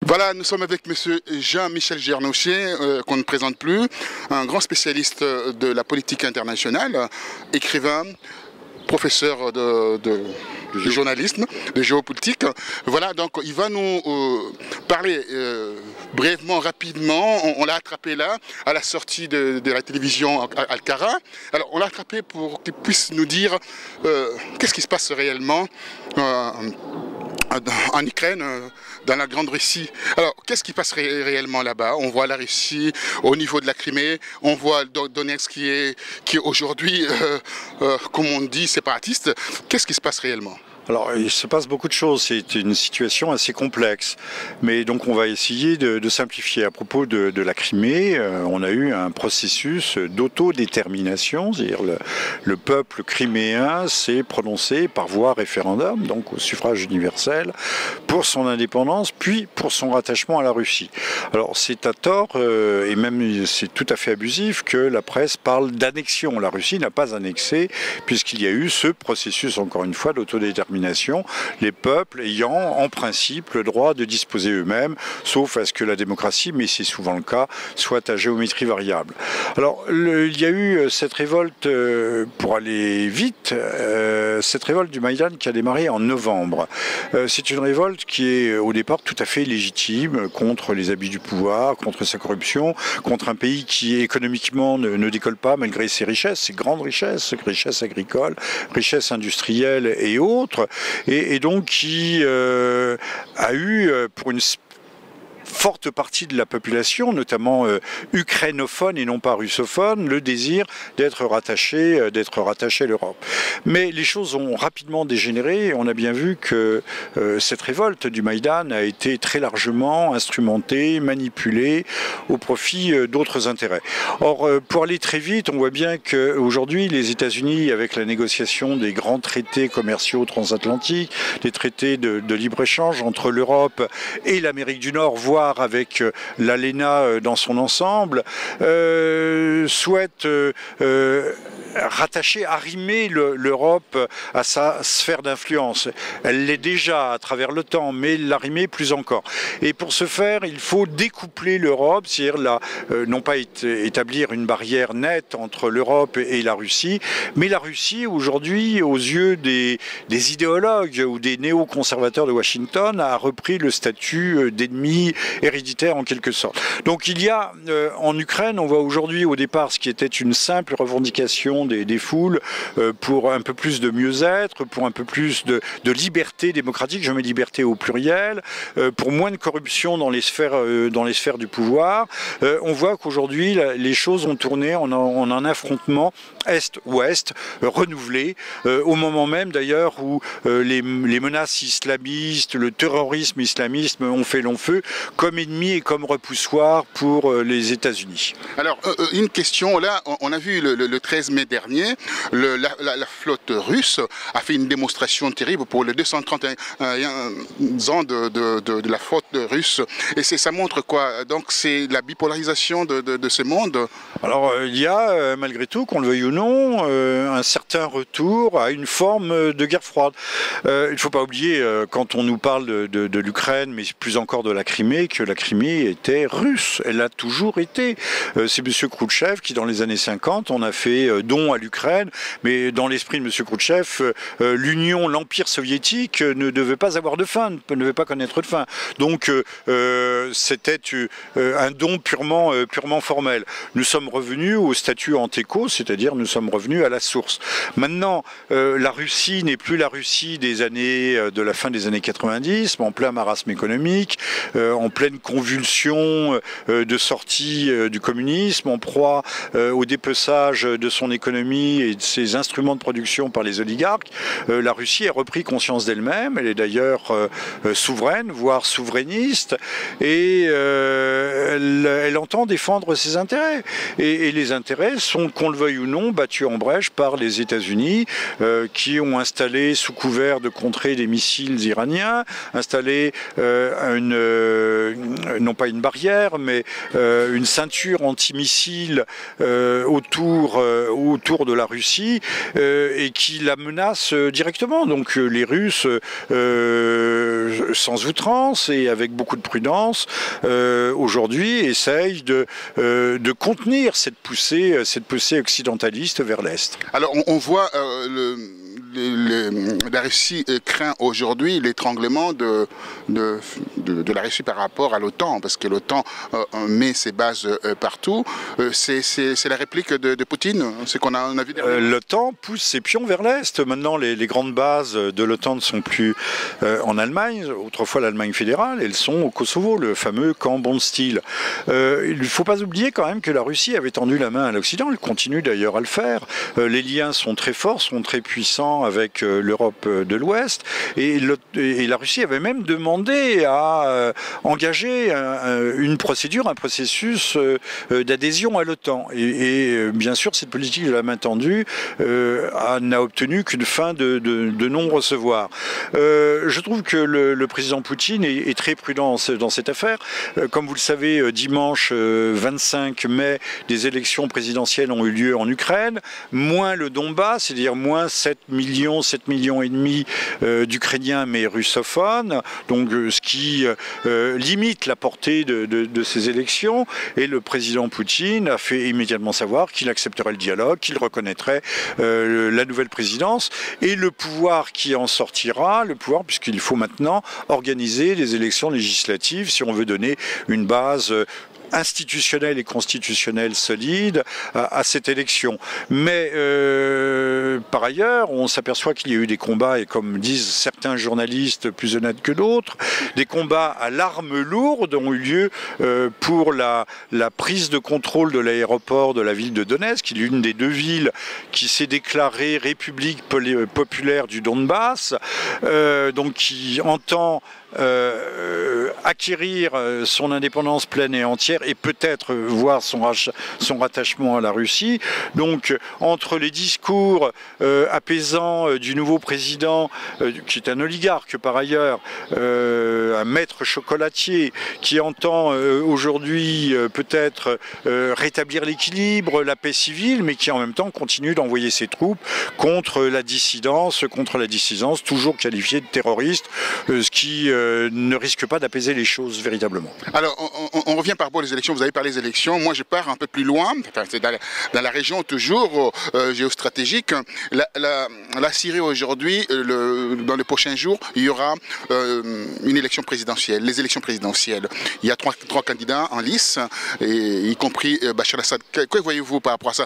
Voilà, nous sommes avec monsieur Jean-Michel Gernoucher, qu'on ne présente plus, un grand spécialiste de la politique internationale, écrivain, professeur de journalisme, de géopolitique. Voilà, donc il va nous parler brièvement, rapidement. On l'a attrapé là, à la sortie de la télévision Alcara. Alors, on l'a attrapé pour qu'il puisse nous dire qu'est-ce qui se passe réellement en Ukraine, dans la Grande Russie. Alors, qu'est-ce qui passe réellement là-bas? On voit la Russie au niveau de la Crimée, on voit Donetsk qui est aujourd'hui, comme on dit, séparatiste. Qu'est-ce qui se passe réellement? Alors, il se passe beaucoup de choses, c'est une situation assez complexe. Mais donc, on va essayer de simplifier. À propos de la Crimée, on a eu un processus d'autodétermination, c'est-à-dire le peuple criméen s'est prononcé par voie référendum, donc au suffrage universel, pour son indépendance, puis pour son rattachement à la Russie. Alors, c'est à tort, et même c'est tout à fait abusif, que la presse parle d'annexion. La Russie n'a pas annexé, puisqu'il y a eu ce processus, encore une fois, d'autodétermination. Les peuples ayant en principe le droit de disposer eux-mêmes, sauf à ce que la démocratie, mais c'est souvent le cas, soit à géométrie variable. Alors, il y a eu cette révolte, pour aller vite, cette révolte du Maïdan qui a démarré en novembre. C'est une révolte qui est au départ tout à fait légitime contre les abus du pouvoir, contre sa corruption, contre un pays qui économiquement ne décolle pas malgré ses richesses, ses grandes richesses, richesses agricoles, richesses industrielles et autres. Et donc qui a eu pour une forte partie de la population, notamment ukrainophone et non pas russophone, le désir d'être rattaché à l'Europe. Mais les choses ont rapidement dégénéré et on a bien vu que cette révolte du Maïdan a été très largement instrumentée, manipulée au profit d'autres intérêts. Or, pour aller très vite, on voit bien qu'aujourd'hui, les États-Unis, avec la négociation des grands traités commerciaux transatlantiques, des traités de libre-échange entre l'Europe et l'Amérique du Nord, voire avec l'ALENA dans son ensemble, souhaite rattacher, arrimer l'Europe à sa sphère d'influence. Elle l'est déjà à travers le temps, mais l'arrimer plus encore. Et pour ce faire, il faut découpler l'Europe, c'est-à-dire non pas établir une barrière nette entre l'Europe et la Russie, mais la Russie, aujourd'hui, aux yeux des idéologues ou des néoconservateurs de Washington, a repris le statut d'ennemi héréditaire en quelque sorte. Donc il y a en Ukraine, on voit aujourd'hui au départ ce qui était une simple revendication des foules pour un peu plus de mieux-être, pour un peu plus de liberté démocratique, je mets liberté au pluriel, pour moins de corruption dans les sphères du pouvoir. On voit qu'aujourd'hui les choses ont tourné en un affrontement Est-Ouest renouvelé, au moment même d'ailleurs où les menaces islamistes, le terrorisme islamiste ont fait long feu, comme ennemi et comme repoussoir pour les États-Unis. Alors, une question, là, on a vu le 13 mai dernier, la flotte russe a fait une démonstration terrible pour les 231 ans de la flotte russe. Et ça montre quoi? Donc, c'est la bipolarisation de ce monde? Alors, il y a, malgré tout, qu'on le veuille ou non, un certain retour à une forme de guerre froide. Il ne faut pas oublier, quand on nous parle de l'Ukraine, mais plus encore de la Crimée, que la Crimée était russe. Elle a toujours été. C'est M. Khrouchtchev qui, dans les années 50, on a fait don à l'Ukraine, mais dans l'esprit de M. Khrouchtchev, l'Empire soviétique ne devait pas avoir de fin, ne devait pas connaître de fin. Donc, c'était un don purement formel. Nous sommes revenus au statut antéco, c'est-à-dire nous sommes revenus à la source. Maintenant, la Russie n'est plus la Russie de la fin des années 90, mais en plein marasme économique, en pleine convulsion de sortie du communisme, en proie au dépeçage de son économie et de ses instruments de production par les oligarques. La Russie a repris conscience d'elle-même, elle est d'ailleurs souveraine, voire souverainiste, et elle entend défendre ses intérêts. Et les intérêts sont, qu'on le veuille ou non, battus en brèche par les États-Unis, qui ont installé, sous couvert de contrer des missiles iraniens, installé une non pas une barrière, mais une ceinture antimissile autour de la Russie et qui la menace directement. Donc les Russes, sans outrance et avec beaucoup de prudence, aujourd'hui essayent de contenir cette poussée occidentaliste vers l'Est. Alors on voit la Russie craint aujourd'hui l'étranglement de la Russie par rapport à l'OTAN, parce que l'OTAN met ses bases partout. C'est la réplique de Poutine, c'est qu'on a vu derrière. L'OTAN pousse ses pions vers l'Est. Maintenant, les grandes bases de l'OTAN ne sont plus en Allemagne. Autrefois, l'Allemagne fédérale, elles sont au Kosovo, le fameux camp Bondsteel. Il ne faut pas oublier quand même que la Russie avait tendu la main à l'Occident. Elle continue d'ailleurs à le faire. Les liens sont très forts, sont très puissants avec l'Europe de l'Ouest. Et la Russie avait même demandé à engager une procédure, un processus d'adhésion à l'OTAN. Et bien sûr, cette politique de la main tendue n'a obtenu qu'une fin de non-recevoir. Je trouve que le président Poutine est très prudent dans cette affaire. Comme vous le savez, dimanche 25 mai, des élections présidentielles ont eu lieu en Ukraine, moins le Donbass, c'est-à-dire moins 7 millions et demi d'Ukrainiens mais russophones, donc ce qui limite la portée de ces élections. Et le président Poutine a fait immédiatement savoir qu'il accepterait le dialogue, qu'il reconnaîtrait la nouvelle présidence et le pouvoir qui en sortira, puisqu'il faut maintenant organiser les élections législatives si on veut donner une base institutionnelle et constitutionnelle solide à cette élection. Mais par ailleurs, on s'aperçoit qu'il y a eu des combats, et comme disent certains journalistes plus honnêtes que d'autres, des combats à l'arme lourde ont eu lieu pour la prise de contrôle de l'aéroport de la ville de Donetsk, qui est l'une des deux villes qui s'est déclarée République populaire du Donbass, donc qui entend acquérir son indépendance pleine et entière et peut-être voir son rattachement à la Russie. Donc entre les discours apaisants du nouveau président, qui est un oligarque par ailleurs, un maître chocolatier qui entend aujourd'hui peut-être rétablir l'équilibre, la paix civile, mais qui en même temps continue d'envoyer ses troupes contre la dissidence, toujours qualifiée de terroriste, ce qui ne risque pas d'apaiser les choses véritablement. Alors, on revient par rapport aux élections. Vous avez parlé des élections. Moi, je pars un peu plus loin. Enfin, c'est dans la région toujours géostratégique. La Syrie aujourd'hui, dans les prochains jours, il y aura une élection présidentielle. Les élections présidentielles. Il y a trois candidats en lice, y compris Bachar al-Assad. Que voyez-vous par rapport à ça?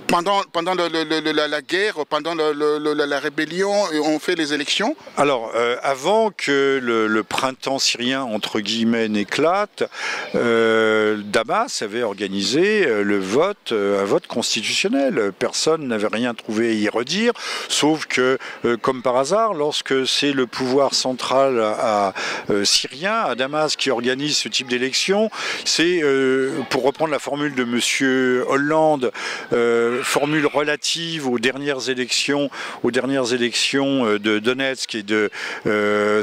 Pendant la guerre, pendant la rébellion, on fait les élections? Alors, avant que le printemps syrien, entre guillemets, n'éclate, Damas avait organisé un vote constitutionnel. Personne n'avait rien trouvé à y redire, sauf que, comme par hasard, lorsque c'est le pouvoir central syrien, à Damas, qui organise ce type d'élection, c'est, pour reprendre la formule de M. Hollande, formule relative aux dernières élections de Donetsk et de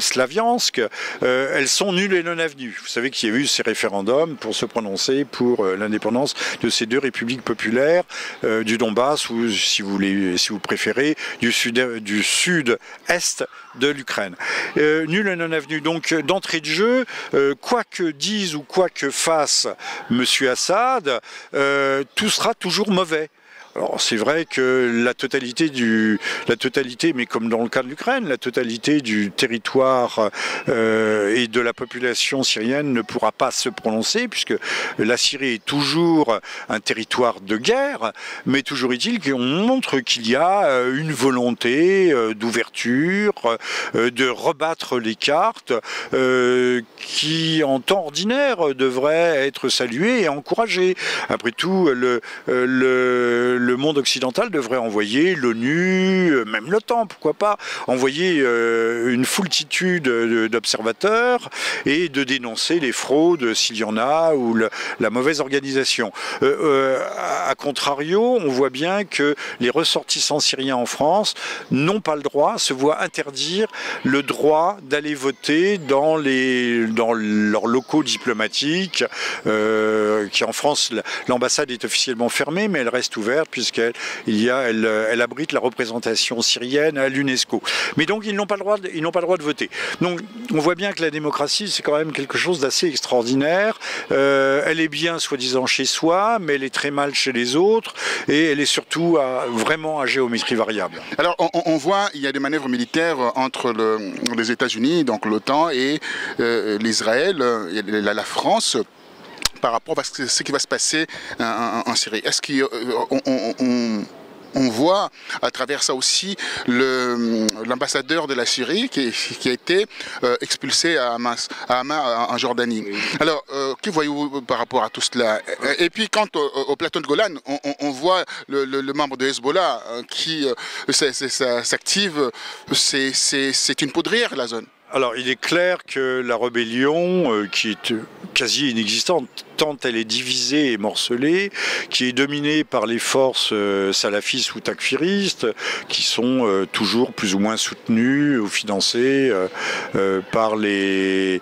Slaviansk, elles sont nulles et non avenues. Vous savez qu'il y a eu ces référendums pour se prononcer pour l'indépendance de ces deux républiques populaires du Donbass, ou si vous préférez, du sud-est de l'Ukraine. Nul et non avenu. Donc d'entrée de jeu, quoi que dise ou quoi que fasse M. Assad, tout sera toujours mauvais. Alors c'est vrai que la totalité, mais comme dans le cas de l'Ukraine, la totalité du territoire et de la population syrienne ne pourra pas se prononcer, puisque la Syrie est toujours un territoire de guerre, mais toujours est-il qu'on montre qu'il y a une volonté d'ouverture, de rebattre les cartes, qui en temps ordinaire devrait être saluée et encouragée. Après tout, le le monde occidental devrait envoyer l'ONU, même l'OTAN, pourquoi pas, envoyer une foultitude d'observateurs et de dénoncer les fraudes s'il y en a ou la mauvaise organisation. A contrario, on voit bien que les ressortissants syriens en France n'ont pas le droit, se voient interdire le droit d'aller voter dans leurs locaux diplomatiques, qui en France, l'ambassade est officiellement fermée, mais elle reste ouverte puisqu'elle abrite la représentation syrienne à l'UNESCO. Mais donc ils n'ont pas le droit de voter. Donc on voit bien que la démocratie, c'est quand même quelque chose d'assez extraordinaire. Elle est bien soi-disant chez soi, mais elle est très mal chez les autres, et elle est surtout vraiment à géométrie variable. Alors on voit, il y a des manœuvres militaires entre les États-Unis, donc l'OTAN, et l'Israël, la France, par rapport à ce qui va se passer en Syrie. Est-ce qu'on voit à travers ça aussi l'ambassadeur de la Syrie qui a été expulsé à Hamas en Jordanie. Oui. Alors, que voyez-vous par rapport à tout cela? Et puis, quant au plateau de Golan, on voit le membre de Hezbollah qui s'active. C'est une poudrière, la zone. Alors, il est clair que la rébellion, qui est quasi inexistante, tant elle est divisée et morcelée, qui est dominée par les forces salafistes ou takfiristes, qui sont toujours plus ou moins soutenues ou financées par les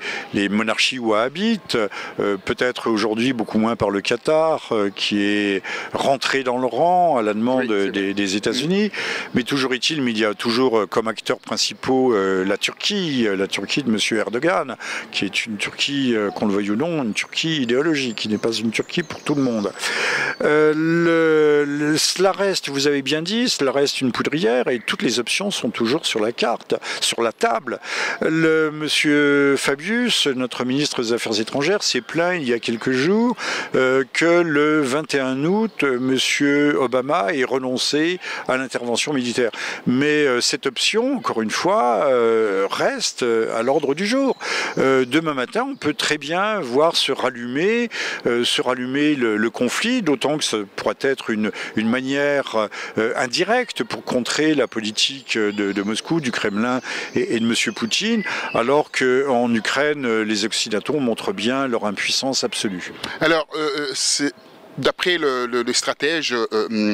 monarchies wahhabites, peut-être aujourd'hui beaucoup moins par le Qatar, qui est rentré dans le rang à la demande des États-Unis, mais toujours est-il, mais il y a toujours comme acteurs principaux la Turquie de M. Erdogan, qui est une Turquie, qu'on le veuille ou non, une Turquie idéologique, qui n'est pas une Turquie pour tout le monde. Cela reste, vous avez bien dit, cela reste une poudrière et toutes les options sont toujours sur la carte, sur la table. Monsieur Fabius, notre ministre des Affaires étrangères, s'est plaint il y a quelques jours que le 21 août, Monsieur Obama ait renoncé à l'intervention militaire. Mais cette option, encore une fois, reste à l'ordre du jour. Demain matin, on peut très bien voir se rallumer le conflit, d'autant que ça pourrait être une manière indirecte pour contrer la politique de Moscou, du Kremlin et de M. Poutine, alors qu'en Ukraine, les Occidentaux montrent bien leur impuissance absolue. Alors, d'après le stratège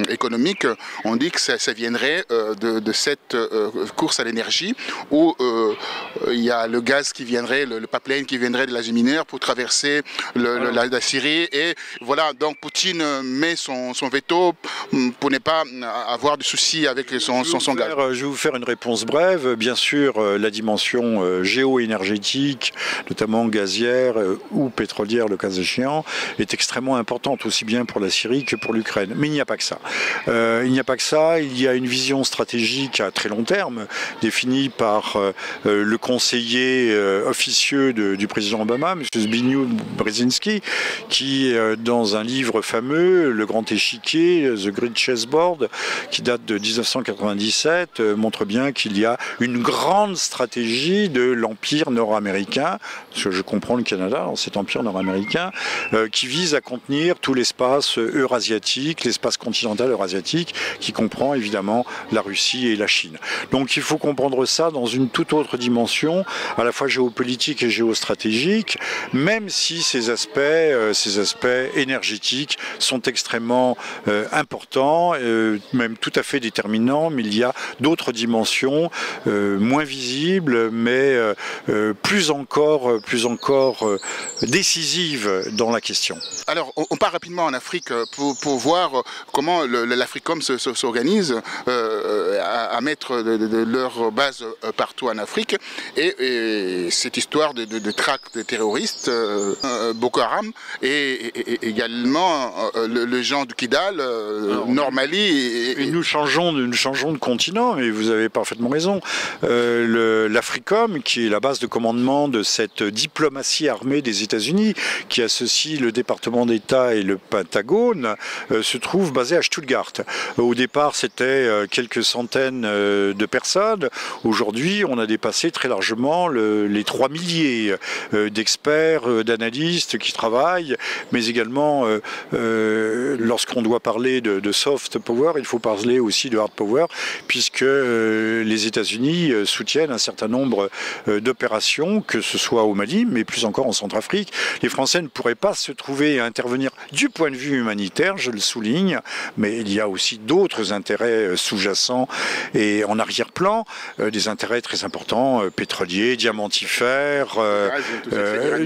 économique, on dit que ça viendrait de cette course à l'énergie où il y a le gaz qui viendrait, le pipeline qui viendrait de l'Asie mineure pour traverser la Syrie. Et voilà, donc Poutine met son veto pour ne pas avoir de soucis avec son gaz. Je vais vous faire une réponse brève. Bien sûr, la dimension géo-énergétique, notamment gazière ou pétrolière, le cas échéant, est extrêmement importante, aussi bien pour la Syrie que pour l'Ukraine. Mais il n'y a pas que ça. Il y a une vision stratégique à très long terme, définie par le conseiller officieux du président Obama, M. Zbigniew Brzezinski, qui, dans un livre fameux, Le Grand Échiquier, The Great Chessboard, qui date de 1997, montre bien qu'il y a une grande stratégie de l'empire nord-américain, parce que je comprends le Canada dans cet empire nord-américain, qui vise à contenir tout l'espace eurasiatique, l'espace continental eurasiatique, qui comprend évidemment la Russie et la Chine. Donc il faut comprendre ça dans une toute autre dimension, à la fois géopolitique et géostratégique, même si ces aspects énergétiques sont extrêmement importants, même tout à fait déterminants, mais il y a d'autres dimensions moins visibles, mais plus encore décisives dans la question. Alors, on part rapidement en Afrique pour voir comment l'Africom s'organise à mettre de leur base partout en Afrique. Et cette histoire de traque de terroristes, Boko Haram, et également le gens du Kidal, Nord Mali. Et nous changeons de continent, mais vous avez parfaitement raison. L'Africom, qui est la base de commandement de cette diplomatie armée des États-Unis, qui associe le département d'État et le Pentagone se trouve basé à Stuttgart. Au départ, c'était quelques centaines de personnes. Aujourd'hui, on a dépassé très largement les 3 milliers d'experts, d'analystes qui travaillent, mais également, lorsqu'on doit parler de soft power, il faut parler aussi de hard power, puisque les États-Unis soutiennent un certain nombre d'opérations, que ce soit au Mali, mais plus encore en Centrafrique. Les Français ne pourraient pas se trouver à intervenir du point de vue humanitaire, je le souligne, mais il y a aussi d'autres intérêts sous-jacents et en arrière-plan, des intérêts très importants, pétroliers, diamantifères,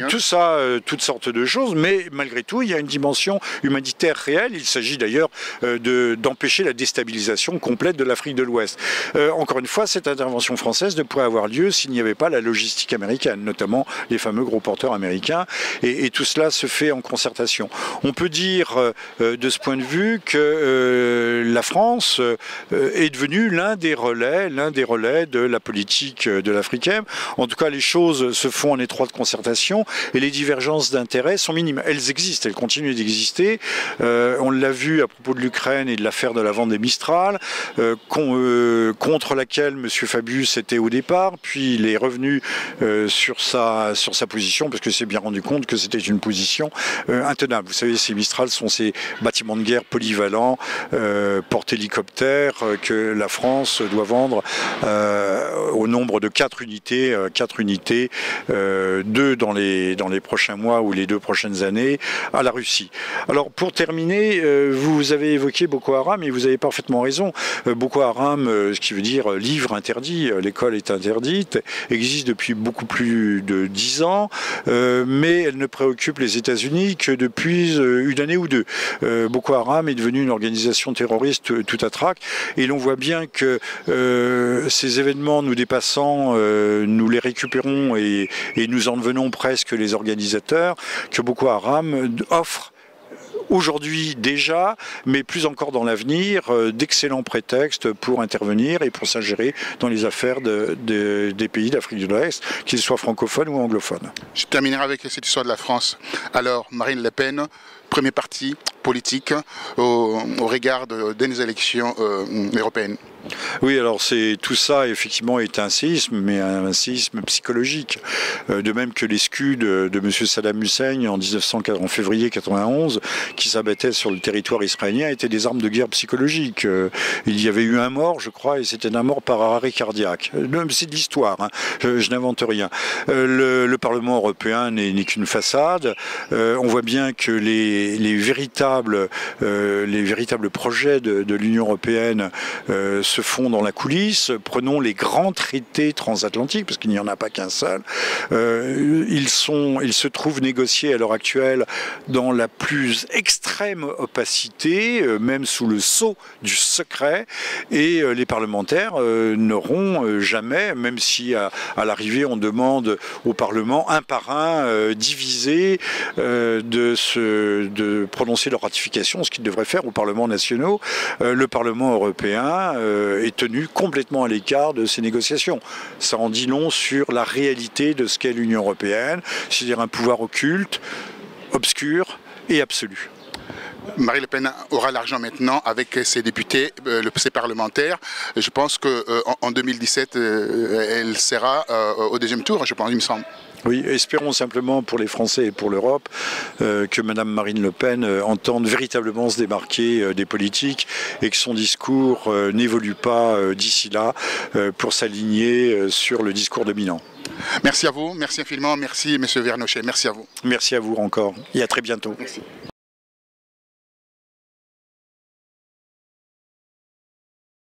tout ça, toutes sortes de choses, mais malgré tout, il y a une dimension humanitaire réelle. Il s'agit d'ailleurs d'empêcher la déstabilisation complète de l'Afrique de l'Ouest. Encore une fois, cette intervention française ne pourrait avoir lieu s'il n'y avait pas la logistique américaine, notamment les fameux gros porteurs américains, et tout cela se fait en concertation. On peut dire de ce point de vue que la France est devenue l'un des relais de la politique de l'Africaine. En tout cas, les choses se font en étroite concertation et les divergences d'intérêts sont minimes. Elles existent, elles continuent d'exister. On l'a vu à propos de l'Ukraine et de l'affaire de la vente des Mistral, contre laquelle M. Fabius était au départ, puis il est revenu sur sa position parce que s'est bien rendu compte que c'était une position intenable. Vous savez, ces Mistral sont ces bâtiments de guerre polyvalents, porte-hélicoptères, que la France doit vendre au nombre de 4 unités, 2 dans les prochains mois ou les 2 prochaines années, à la Russie. Alors pour terminer, vous avez évoqué Boko Haram et vous avez parfaitement raison. Boko Haram, ce qui veut dire livre interdit, l'école est interdite, existe depuis beaucoup plus de 10 ans, mais elle ne préoccupe les États-Unis que depuis une année ou deux. Boko Haram est devenu une organisation terroriste tout à trac et l'on voit bien que ces événements nous dépassant, nous les récupérons et nous en devenons presque les organisateurs, que Boko Haram offre aujourd'hui déjà, mais plus encore dans l'avenir, d'excellents prétextes pour intervenir et pour s'ingérer dans les affaires des pays d'Afrique de l'Ouest, qu'ils soient francophones ou anglophones. Je terminerai avec cette histoire de la France. Alors, Marine Le Pen, premier parti politique au regard des élections européennes. Oui, alors tout ça effectivement est un séisme, mais un séisme psychologique. De même que les Scuds de M. Saddam Hussein en février 1991, qui s'abattaient sur le territoire israélien, étaient des armes de guerre psychologiques. Il y avait eu un mort, je crois, et c'était un mort par arrêt cardiaque. C'est de l'histoire, hein. Je n'invente rien. Le Parlement européen n'est qu'une façade. On voit bien que les véritables projets de l'Union européenne se font dans la coulisse. Prenons les grands traités transatlantiques, parce qu'il n'y en a pas qu'un seul. Ils se trouvent négociés à l'heure actuelle dans la plus extrême opacité, même sous le sceau du secret, et les parlementaires n'auront jamais, même si à l'arrivée on demande au Parlement un par un divisé de prononcer leur ratification, ce qu'ils devraient faire aux parlements nationaux. Le Parlement européen est tenu complètement à l'écart de ces négociations. Ça en dit long sur la réalité de ce qu'est l'Union européenne, c'est-à-dire un pouvoir occulte, obscur et absolu. Marine Le Pen aura l'argent maintenant avec ses députés, ses parlementaires. Je pense qu'en 2017, elle sera au deuxième tour, je pense, il me semble. Oui, espérons simplement pour les Français et pour l'Europe que Mme Marine Le Pen entende véritablement se démarquer des politiques et que son discours n'évolue pas d'ici là pour s'aligner sur le discours dominant. Merci à vous, merci infiniment, merci M. Vernochet, merci à vous. Merci à vous encore et à très bientôt. Merci.